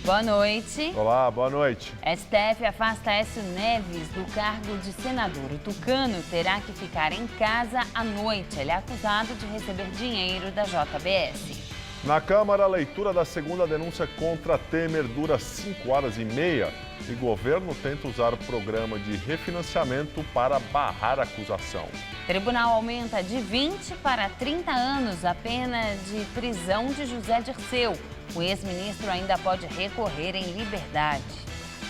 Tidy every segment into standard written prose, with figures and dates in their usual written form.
Boa noite. Olá, boa noite. STF afasta Aécio Neves do cargo de senador. O tucano terá que ficar em casa à noite. Ele é acusado de receber dinheiro da JBS. Na Câmara, a leitura da segunda denúncia contra Temer dura 5 horas e meia e governo tenta usar o programa de refinanciamento para barrar a acusação. Tribunal aumenta de 20 para 30 anos a pena de prisão de José Dirceu. O ex-ministro ainda pode recorrer em liberdade.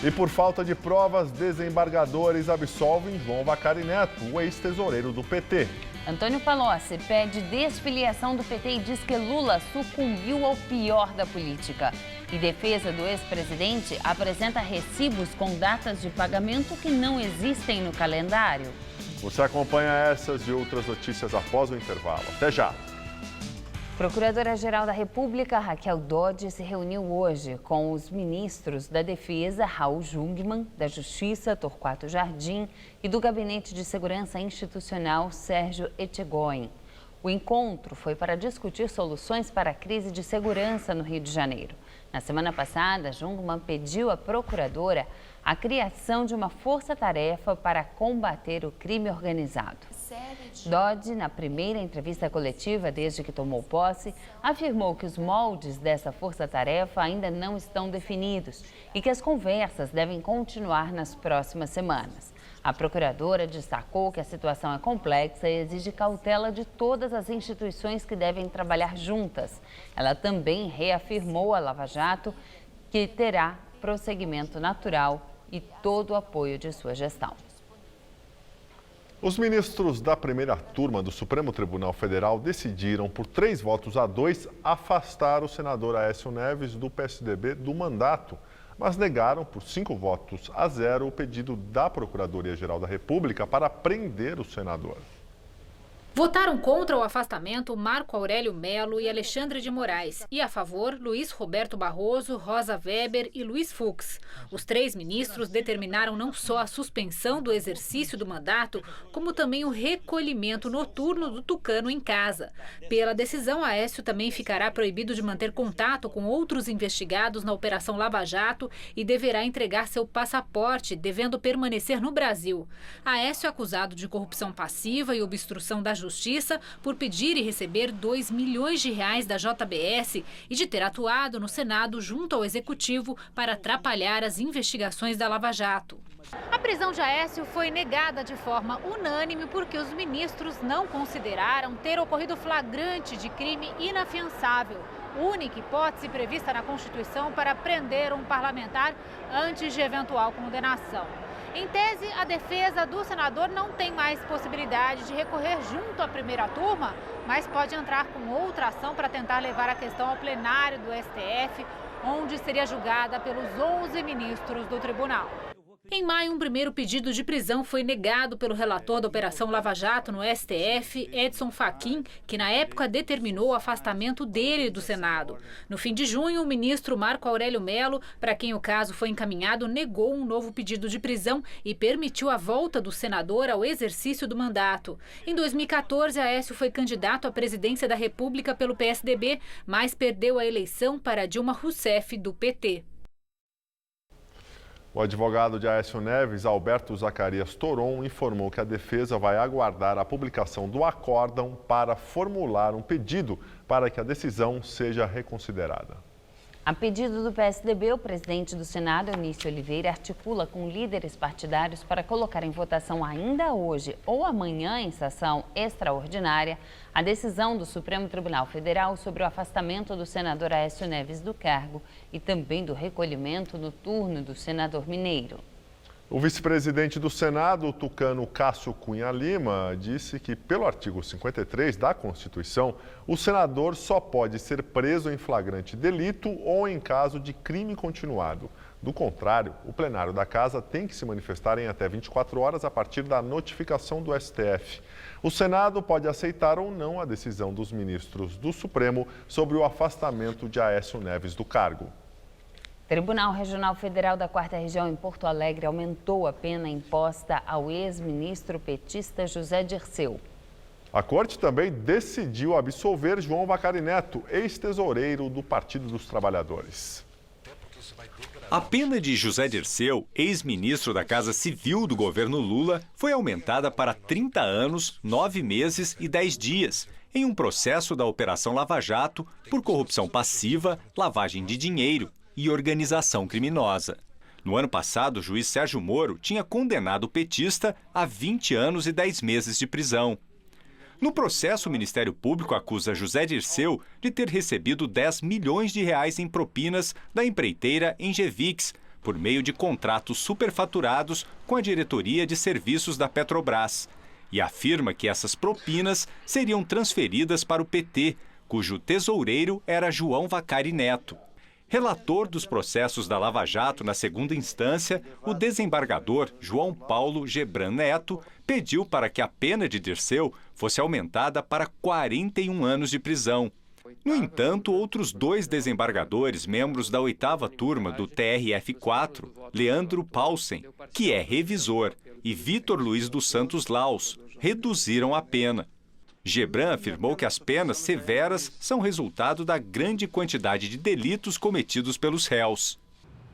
E por falta de provas, desembargadores absolvem João Vacari Neto, o ex-tesoureiro do PT. Antônio Palocci pede desfiliação do PT e diz que Lula sucumbiu ao pior da política. E defesa do ex-presidente apresenta recibos com datas de pagamento que não existem no calendário. Você acompanha essas e outras notícias após o intervalo. Até já! Procuradora-Geral da República, Raquel Dodge, se reuniu hoje com os ministros da Defesa, Raul Jungmann, da Justiça, Torquato Jardim, e do Gabinete de Segurança Institucional, Sérgio Etchegoyen. O encontro foi para discutir soluções para a crise de segurança no Rio de Janeiro. Na semana passada, Jungmann pediu à procuradora a criação de uma força-tarefa para combater o crime organizado. Dodge, na primeira entrevista coletiva desde que tomou posse, afirmou que os moldes dessa força-tarefa ainda não estão definidos e que as conversas devem continuar nas próximas semanas. A procuradora destacou que a situação é complexa e exige cautela de todas as instituições que devem trabalhar juntas. Ela também reafirmou à Lava Jato que terá prosseguimento natural e todo o apoio de sua gestão. Os ministros da primeira turma do Supremo Tribunal Federal decidiram, por 3 votos a 2, afastar o senador Aécio Neves do PSDB do mandato, mas negaram, por 5 votos a 0, o pedido da Procuradoria-Geral da República para prender o senador. Votaram contra o afastamento Marco Aurélio Melo e Alexandre de Moraes. E a favor, Luiz Roberto Barroso, Rosa Weber e Luiz Fux. Os 3 ministros determinaram não só a suspensão do exercício do mandato, como também o recolhimento noturno do tucano em casa. Pela decisão, Aécio também ficará proibido de manter contato com outros investigados na Operação Lava Jato e deverá entregar seu passaporte, devendo permanecer no Brasil. Aécio é acusado de corrupção passiva e obstrução da Justiça por pedir e receber R$2 milhões da JBS e de ter atuado no Senado junto ao Executivo para atrapalhar as investigações da Lava Jato. A prisão de Aécio foi negada de forma unânime porque os ministros não consideraram ter ocorrido flagrante de crime inafiançável, única hipótese prevista na Constituição para prender um parlamentar antes de eventual condenação. Em tese, a defesa do senador não tem mais possibilidade de recorrer junto à primeira turma, mas pode entrar com outra ação para tentar levar a questão ao plenário do STF, onde seria julgada pelos 11 ministros do tribunal. Em maio, um primeiro pedido de prisão foi negado pelo relator da Operação Lava Jato no STF, Edson Fachin, que na época determinou o afastamento dele do Senado. No fim de junho, o ministro Marco Aurélio Melo, para quem o caso foi encaminhado, negou um novo pedido de prisão e permitiu a volta do senador ao exercício do mandato. Em 2014, Aécio foi candidato à presidência da República pelo PSDB, mas perdeu a eleição para Dilma Rousseff, do PT. O advogado de Aécio Neves, Alberto Zacarias Toron, informou que a defesa vai aguardar a publicação do acórdão para formular um pedido para que a decisão seja reconsiderada. A pedido do PSDB, o presidente do Senado, Eunício Oliveira, articula com líderes partidários para colocar em votação ainda hoje ou amanhã, em sessão extraordinária, a decisão do Supremo Tribunal Federal sobre o afastamento do senador Aécio Neves do cargo e também do recolhimento noturno do senador mineiro. O vice-presidente do Senado, o tucano Cássio Cunha Lima, disse que, pelo artigo 53 da Constituição, o senador só pode ser preso em flagrante delito ou em caso de crime continuado. Do contrário, o plenário da Casa tem que se manifestar em até 24 horas a partir da notificação do STF. O Senado pode aceitar ou não a decisão dos ministros do Supremo sobre o afastamento de Aécio Neves do cargo. Tribunal Regional Federal da 4ª Região em Porto Alegre aumentou a pena imposta ao ex-ministro petista José Dirceu. A corte também decidiu absolver João Vacari Neto, ex-tesoureiro do Partido dos Trabalhadores. A pena de José Dirceu, ex-ministro da Casa Civil do governo Lula, foi aumentada para 30 anos, 9 meses e 10 dias, em um processo da Operação Lava Jato por corrupção passiva, lavagem de dinheiro e organização criminosa. No ano passado, o juiz Sérgio Moro tinha condenado o petista a 20 anos e 10 meses de prisão. No processo, o Ministério Público acusa José Dirceu de ter recebido 10 milhões de reais em propinas da empreiteira Engevix, por meio de contratos superfaturados com a diretoria de serviços da Petrobras, e afirma que essas propinas seriam transferidas para o PT, cujo tesoureiro era João Vacari Neto. Relator dos processos da Lava Jato na segunda instância, o desembargador João Paulo Gebran Neto pediu para que a pena de Dirceu fosse aumentada para 41 anos de prisão. No entanto, outros 2 desembargadores, membros da 8ª turma do TRF4, Leandro Paulsen, que é revisor, e Vitor Luiz dos Santos Laus, reduziram a pena. Gebran afirmou que as penas severas são resultado da grande quantidade de delitos cometidos pelos réus.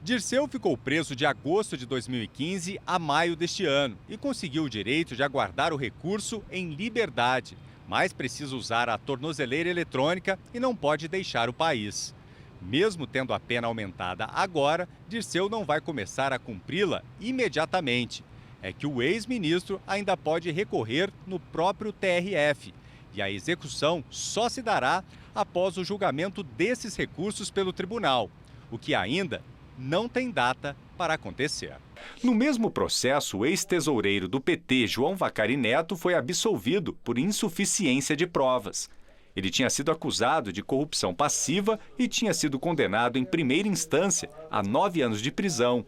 Dirceu ficou preso de agosto de 2015 a maio deste ano e conseguiu o direito de aguardar o recurso em liberdade, mas precisa usar a tornozeleira eletrônica e não pode deixar o país. Mesmo tendo a pena aumentada agora, Dirceu não vai começar a cumpri-la imediatamente. É que o ex-ministro ainda pode recorrer no próprio TRF e a execução só se dará após o julgamento desses recursos pelo tribunal, o que ainda não tem data para acontecer. No mesmo processo, o ex-tesoureiro do PT, João Vacari Neto, foi absolvido por insuficiência de provas. Ele tinha sido acusado de corrupção passiva e tinha sido condenado em primeira instância a 9 anos de prisão.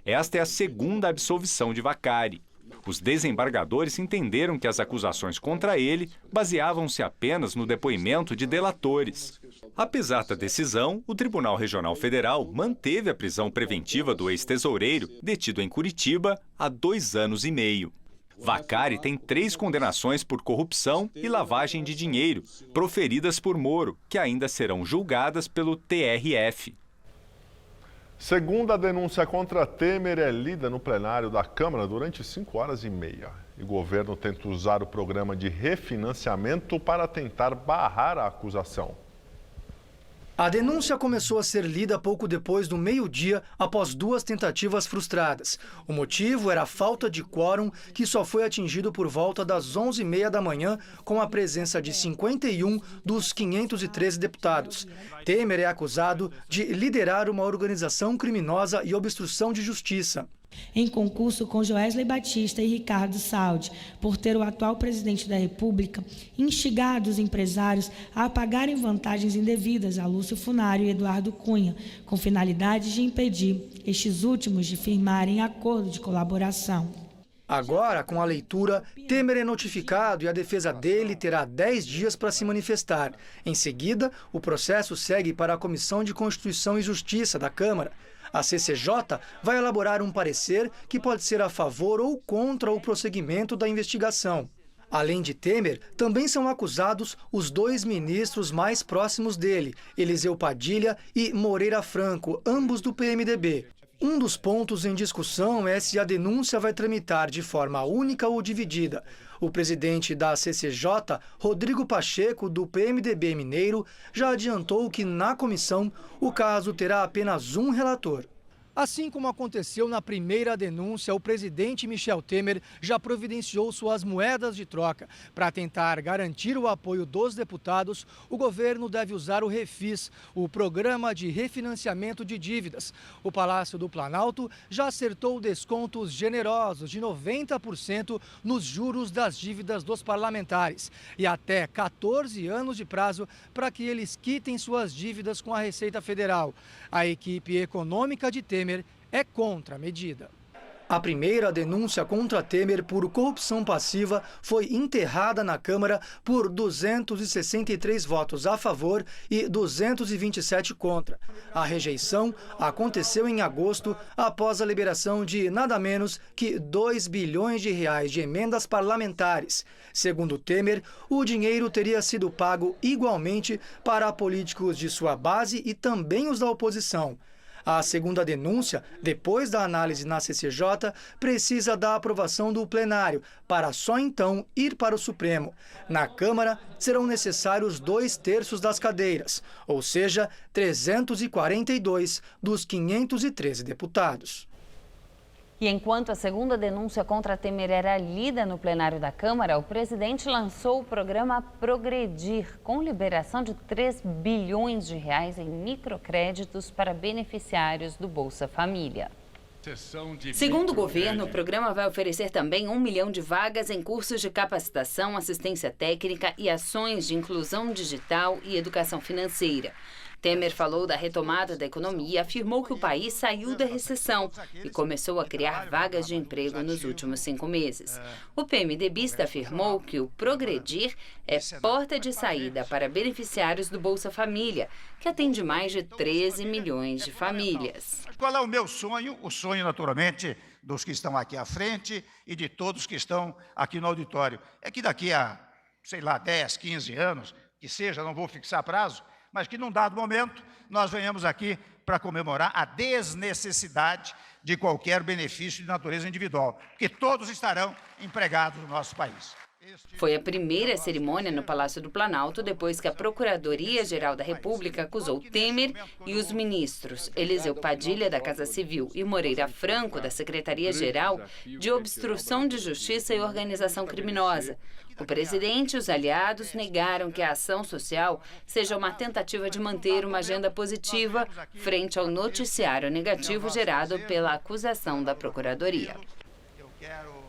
Esta é a segunda absolvição de Vacari. Os desembargadores entenderam que as acusações contra ele baseavam-se apenas no depoimento de delatores. Apesar da decisão, o Tribunal Regional Federal manteve a prisão preventiva do ex-tesoureiro, detido em Curitiba, há 2 anos e meio. Vacari tem 3 condenações por corrupção e lavagem de dinheiro, proferidas por Moro, que ainda serão julgadas pelo TRF. Segunda denúncia contra Temer é lida no plenário da Câmara durante 5 horas e meia. E o governo tenta usar o programa de refinanciamento para tentar barrar a acusação. A denúncia começou a ser lida pouco depois do meio-dia, após 2 tentativas frustradas. O motivo era a falta de quórum, que só foi atingido por volta das 11h30 da manhã, com a presença de 51 dos 513 deputados. Temer é acusado de liderar uma organização criminosa e obstrução de justiça. Em concurso com Joesley Batista e Ricardo Saldi, por ter o atual presidente da República instigado os empresários a pagarem vantagens indevidas a Lúcio Funari e Eduardo Cunha, com finalidade de impedir estes últimos de firmarem acordo de colaboração. Agora, com a leitura, Temer é notificado e a defesa dele terá 10 dias para se manifestar. Em seguida, o processo segue para a Comissão de Constituição e Justiça da Câmara. A CCJ vai elaborar um parecer que pode ser a favor ou contra o prosseguimento da investigação. Além de Temer, também são acusados os 2 ministros mais próximos dele, Eliseu Padilha e Moreira Franco, ambos do PMDB. Um dos pontos em discussão é se a denúncia vai tramitar de forma única ou dividida. O presidente da CCJ, Rodrigo Pacheco, do PMDB mineiro, já adiantou que na comissão o caso terá apenas um relator. Assim como aconteceu na primeira denúncia, o presidente Michel Temer já providenciou suas moedas de troca. Para tentar garantir o apoio dos deputados, o governo deve usar o Refis, o Programa de Refinanciamento de Dívidas. O Palácio do Planalto já acertou descontos generosos de 90% nos juros das dívidas dos parlamentares e até 14 anos de prazo para que eles quitem suas dívidas com a Receita Federal. A equipe econômica de Temer é contra a medida. A primeira denúncia contra Temer por corrupção passiva foi enterrada na Câmara por 263 votos a favor e 227 contra. A rejeição aconteceu em agosto, após a liberação de nada menos que 2 bilhões de reais de emendas parlamentares. Segundo Temer, o dinheiro teria sido pago igualmente para políticos de sua base e também os da oposição. A segunda denúncia, depois da análise na CCJ, precisa da aprovação do plenário, para só então ir para o Supremo. Na Câmara, serão necessários 2/3 das cadeiras, ou seja, 342 dos 513 deputados. E enquanto a segunda denúncia contra Temer era lida no plenário da Câmara, o presidente lançou o programa Progredir, com liberação de 3 bilhões de reais em microcréditos para beneficiários do Bolsa Família. Segundo o governo, o programa vai oferecer também 1 milhão de vagas em cursos de capacitação, assistência técnica e ações de inclusão digital e educação financeira. Temer falou da retomada da economia e afirmou que o país saiu da recessão e começou a criar vagas de emprego nos últimos 5 meses. O PMDBista afirmou que o Progredir é porta de saída para beneficiários do Bolsa Família, que atende mais de 13 milhões de famílias. Qual é o meu sonho? O sonho, naturalmente, dos que estão aqui à frente e de todos que estão aqui no auditório. É que daqui a, 10, 15 anos, que seja, não vou fixar prazo, mas que num dado momento nós venhamos aqui para comemorar a desnecessidade de qualquer benefício de natureza individual, porque todos estarão empregados no nosso país. Foi a primeira cerimônia no Palácio do Planalto depois que a Procuradoria-Geral da República acusou Temer e os ministros Eliseu Padilha, da Casa Civil, e Moreira Franco, da Secretaria-Geral, de obstrução de justiça e organização criminosa. O presidente e os aliados negaram que a ação social seja uma tentativa de manter uma agenda positiva frente ao noticiário negativo gerado pela acusação da Procuradoria.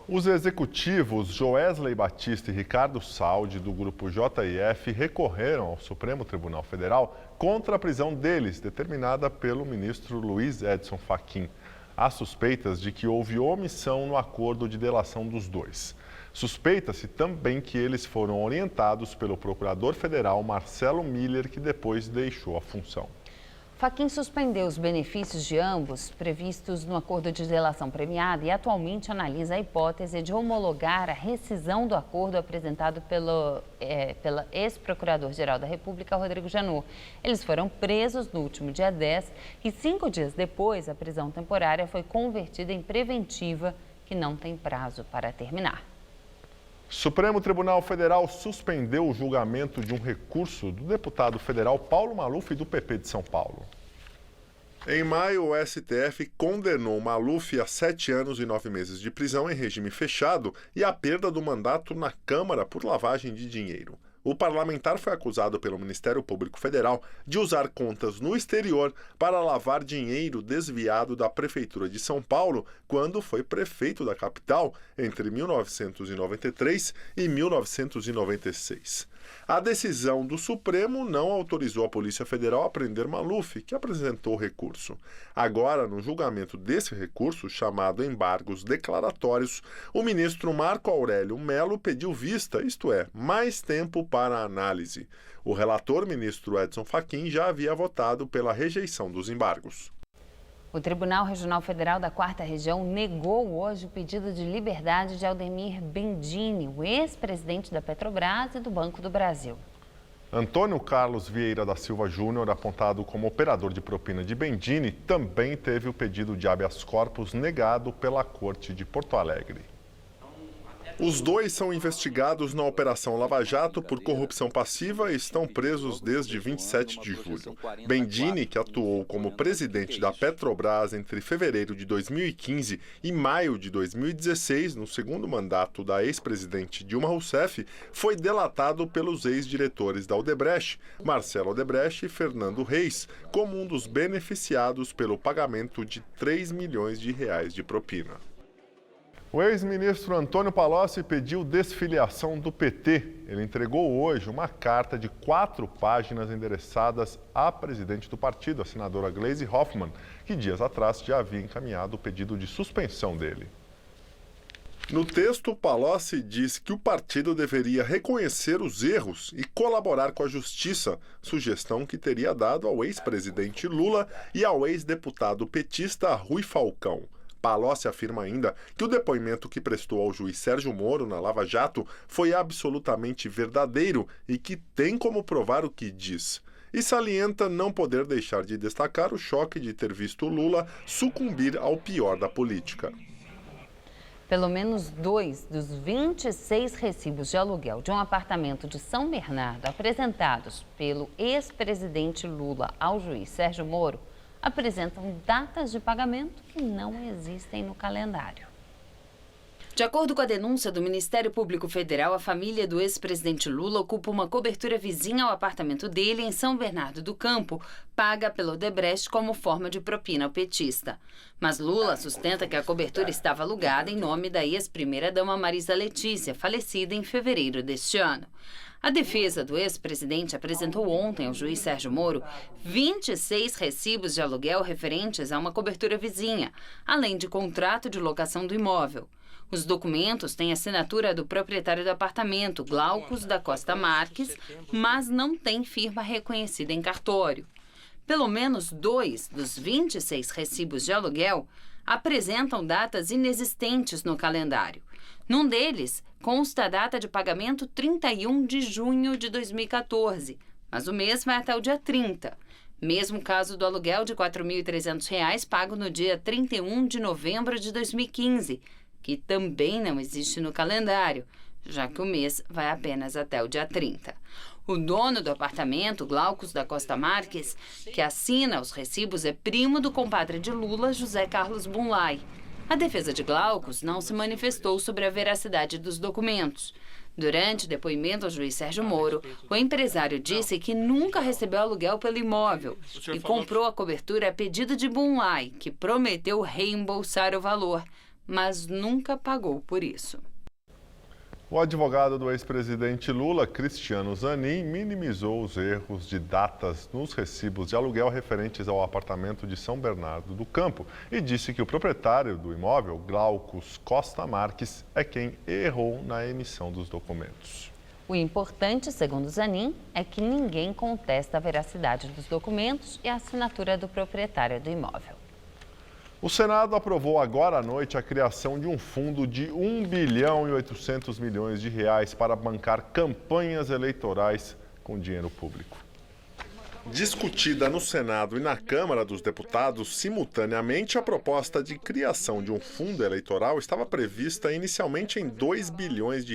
Os executivos Joesley Batista e Ricardo Saldi, do grupo JIF, recorreram ao Supremo Tribunal Federal contra a prisão deles, determinada pelo ministro Luiz Edson Fachin. Há suspeitas de que houve omissão no acordo de delação dos dois. Suspeita-se também que eles foram orientados pelo procurador federal Marcelo Miller, que depois deixou a função. Fachin suspendeu os benefícios de ambos previstos no acordo de delação premiada e atualmente analisa a hipótese de homologar a rescisão do acordo apresentado pela ex-procurador-geral da República, Rodrigo Janot. Eles foram presos no último dia 10 e 5 dias depois a prisão temporária foi convertida em preventiva, que não tem prazo para terminar. Supremo Tribunal Federal suspendeu o julgamento de um recurso do deputado federal Paulo Maluf, do PP de São Paulo. Em maio, o STF condenou Maluf a 7 anos e 9 meses de prisão em regime fechado e a perda do mandato na Câmara por lavagem de dinheiro. O parlamentar foi acusado pelo Ministério Público Federal de usar contas no exterior para lavar dinheiro desviado da Prefeitura de São Paulo quando foi prefeito da capital entre 1993 e 1996. A decisão do Supremo não autorizou a Polícia Federal a prender Maluf, que apresentou o recurso. Agora, no julgamento desse recurso, chamado embargos declaratórios, o ministro Marco Aurélio Mello pediu vista, isto é, mais tempo para a análise. O relator, ministro Edson Fachin, já havia votado pela rejeição dos embargos. O Tribunal Regional Federal da 4ª Região negou hoje o pedido de liberdade de Aldemir Bendini, o ex-presidente da Petrobras e do Banco do Brasil. Antônio Carlos Vieira da Silva Júnior, apontado como operador de propina de Bendini, também teve o pedido de habeas corpus negado pela Corte de Porto Alegre. Os dois são investigados na Operação Lava Jato por corrupção passiva e estão presos desde 27 de julho. Bendini, que atuou como presidente da Petrobras entre fevereiro de 2015 e maio de 2016, no segundo mandato da ex-presidente Dilma Rousseff, foi delatado pelos ex-diretores da Odebrecht, Marcelo Odebrecht e Fernando Reis, como um dos beneficiados pelo pagamento de 3 milhões de reais de propina. O ex-ministro Antônio Palocci pediu desfiliação do PT. Ele entregou hoje uma carta de 4 páginas endereçadas à presidente do partido, a senadora Gleisi Hoffmann, que dias atrás já havia encaminhado o pedido de suspensão dele. No texto, Palocci diz que o partido deveria reconhecer os erros e colaborar com a justiça, sugestão que teria dado ao ex-presidente Lula e ao ex-deputado petista Rui Falcão. Palocci afirma ainda que o depoimento que prestou ao juiz Sérgio Moro na Lava Jato foi absolutamente verdadeiro e que tem como provar o que diz. e salienta não poder deixar de destacar o choque de ter visto Lula sucumbir ao pior da política. Pelo menos 2 dos 26 recibos de aluguel de um apartamento de São Bernardo apresentados pelo ex-presidente Lula ao juiz Sérgio Moro apresentam datas de pagamento que não existem no calendário. De acordo com a denúncia do Ministério Público Federal, a família do ex-presidente Lula ocupa uma cobertura vizinha ao apartamento dele em São Bernardo do Campo, paga pelo Odebrecht como forma de propina ao petista. Mas Lula sustenta que a cobertura estava alugada em nome da ex-primeira-dama Marisa Letícia, falecida em fevereiro deste ano. A defesa do ex-presidente apresentou ontem ao juiz Sérgio Moro 26 recibos de aluguel referentes a uma cobertura vizinha, além de contrato de locação do imóvel. Os documentos têm assinatura do proprietário do apartamento, Glaucus da Costa Marques, mas não tem firma reconhecida em cartório. Pelo menos 2 dos 26 recibos de aluguel apresentam datas inexistentes no calendário. Num deles, consta a data de pagamento 31 de junho de 2014, mas o mês vai até o dia 30. Mesmo caso do aluguel de R$ 4.300 pago no dia 31 de novembro de 2015, que também não existe no calendário, já que o mês vai apenas até o dia 30. O dono do apartamento, Glaucus da Costa Marques, que assina os recibos, é primo do compadre de Lula, José Carlos Bunlai. A defesa de Glaucus não se manifestou sobre a veracidade dos documentos. Durante depoimento ao juiz Sérgio Moro, o empresário disse que nunca recebeu aluguel pelo imóvel e comprou a cobertura a pedido de Bunlai, que prometeu reembolsar o valor, mas nunca pagou por isso. O advogado do ex-presidente Lula, Cristiano Zanin, minimizou os erros de datas nos recibos de aluguel referentes ao apartamento de São Bernardo do Campo e disse que o proprietário do imóvel, Glaucus Costa Marques, é quem errou na emissão dos documentos. O importante, segundo Zanin, é que ninguém contesta a veracidade dos documentos e a assinatura do proprietário do imóvel. O Senado aprovou agora à noite a criação de um fundo de R$ 1,8 bilhão para bancar campanhas eleitorais com dinheiro público. Discutida no Senado e na Câmara dos Deputados simultaneamente, a proposta de criação de um fundo eleitoral estava prevista inicialmente em R$ 2 bilhões.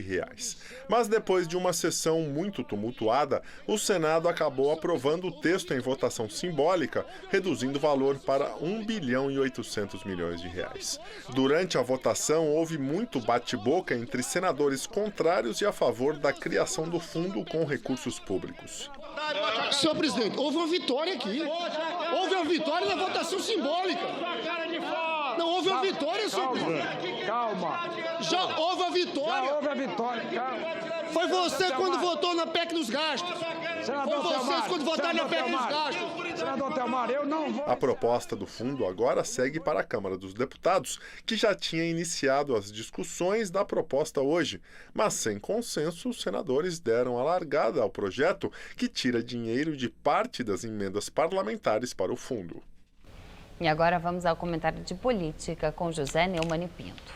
Mas depois de uma sessão muito tumultuada, o Senado acabou aprovando o texto em votação simbólica, reduzindo o valor para R$ 1,8 bilhão. Durante a votação, houve muito bate-boca entre senadores contrários e a favor da criação do fundo com recursos públicos. Senhor presidente, houve uma vitória aqui. Houve uma vitória na votação simbólica. Não houve uma vitória, senhor presidente. Calma. Já houve a vitória. Já houve a vitória, calma. Foi você quando votou na PEC dos gastos. Senador Foi vocês Telmar, quando votaram na PEC dos gastos. Senador Telmar, eu não vou... A proposta do fundo agora segue para a Câmara dos Deputados, que já tinha iniciado as discussões da proposta hoje. Mas, sem consenso, os senadores deram a largada ao projeto, que tira dinheiro de parte das emendas parlamentares para o fundo. E agora vamos ao comentário de política com José Neumann e Pinto.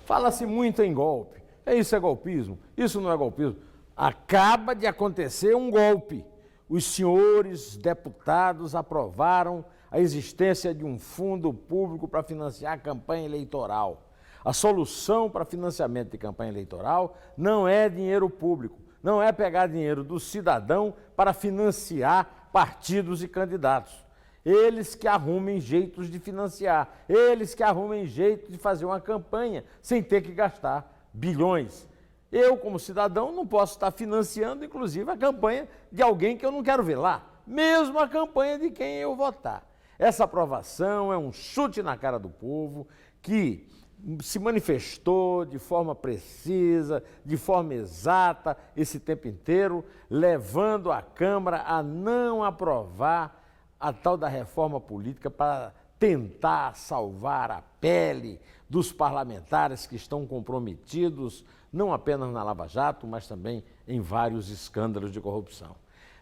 Fala-se muito em golpe. Isso é golpismo, isso não é golpismo. Acaba de acontecer um golpe. Os senhores deputados aprovaram a existência de um fundo público para financiar a campanha eleitoral. A solução para financiamento de campanha eleitoral não é dinheiro público, não é pegar dinheiro do cidadão para financiar partidos e candidatos. Eles que arrumem jeitos de financiar, eles que arrumem jeito de fazer uma campanha sem ter que gastar bilhões. Eu, como cidadão, não posso estar financiando, inclusive, a campanha de alguém que eu não quero ver lá, mesmo a campanha de quem eu votar. Essa aprovação é um chute na cara do povo que se manifestou de forma precisa, de forma exata, esse tempo inteiro, levando a Câmara a não aprovar a tal da reforma política para tentar salvar a pele dos parlamentares que estão comprometidos não apenas na Lava Jato, mas também em vários escândalos de corrupção.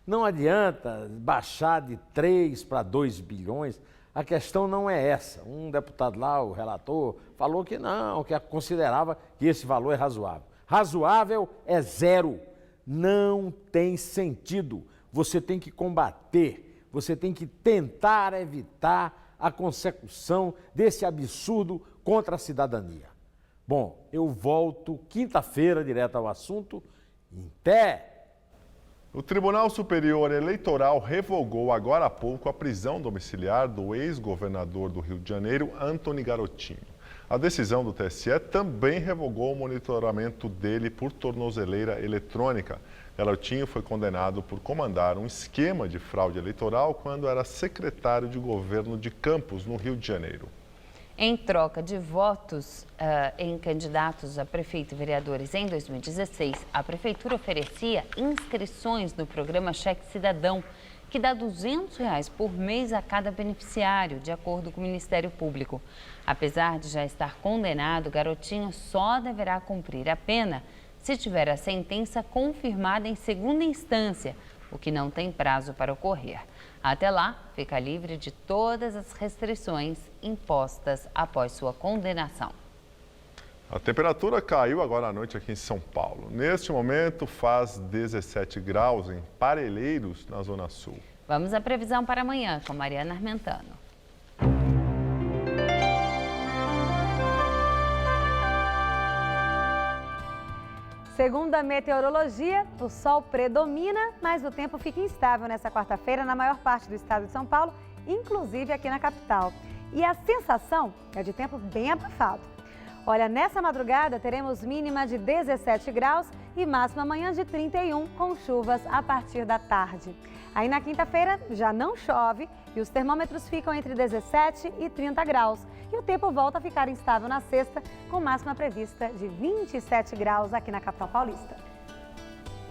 Não adianta baixar de 3 para 2 bilhões, a questão não é essa. Um deputado lá, o relator, falou que não, que considerava que esse valor é razoável. Razoável é zero, não tem sentido. você tem que combater, você tem que tentar evitar a consecução desse absurdo contra a cidadania. Bom, eu volto quinta-feira direto ao assunto. Até! O Tribunal Superior Eleitoral revogou agora há pouco a prisão domiciliar do ex-governador do Rio de Janeiro, Antony Garotinho. A decisão do TSE também revogou o monitoramento dele por tornozeleira eletrônica. Garotinho foi condenado por comandar um esquema de fraude eleitoral quando era secretário de governo de Campos, no Rio de Janeiro. Em troca de votos em candidatos a prefeito e vereadores em 2016, a Prefeitura oferecia inscrições no programa Cheque Cidadão, que dá R$ 200 por mês a cada beneficiário, de acordo com o Ministério Público. Apesar de já estar condenado, Garotinho só deverá cumprir a pena se tiver a sentença confirmada em segunda instância, o que não tem prazo para ocorrer. Até lá, fica livre de todas as restrições impostas após sua condenação. A temperatura caiu agora à noite aqui em São Paulo. Neste momento faz 17 graus em Parelheiros, na Zona Sul. Vamos à previsão para amanhã com Mariana Armentano. Segundo a meteorologia, o sol predomina, mas o tempo fica instável nessa quarta-feira na maior parte do estado de São Paulo, inclusive aqui na capital. E a sensação é de tempo bem abafado. Olha, nessa madrugada teremos mínima de 17 graus e máxima amanhã de 31, com chuvas a partir da tarde. Aí na quinta-feira já não chove e os termômetros ficam entre 17 e 30 graus. E o tempo volta a ficar instável na sexta, com máxima prevista de 27 graus aqui na capital paulista.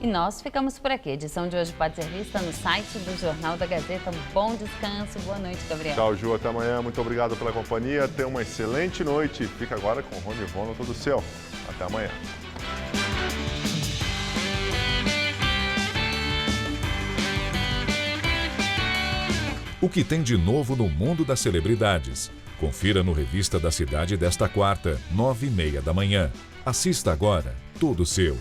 E nós ficamos por aqui. A edição de hoje pode ser vista no site do Jornal da Gazeta. Um bom descanso. Boa noite, Gabriel. Tchau, Ju. Até amanhã. Muito obrigado pela companhia. Tenha uma excelente noite. Fica agora com o Rony Von, Todo Seu. Até amanhã. O que tem de novo no mundo das celebridades? Confira no Revista da Cidade desta quarta, 9h30 da manhã. Assista agora, Todo Seu.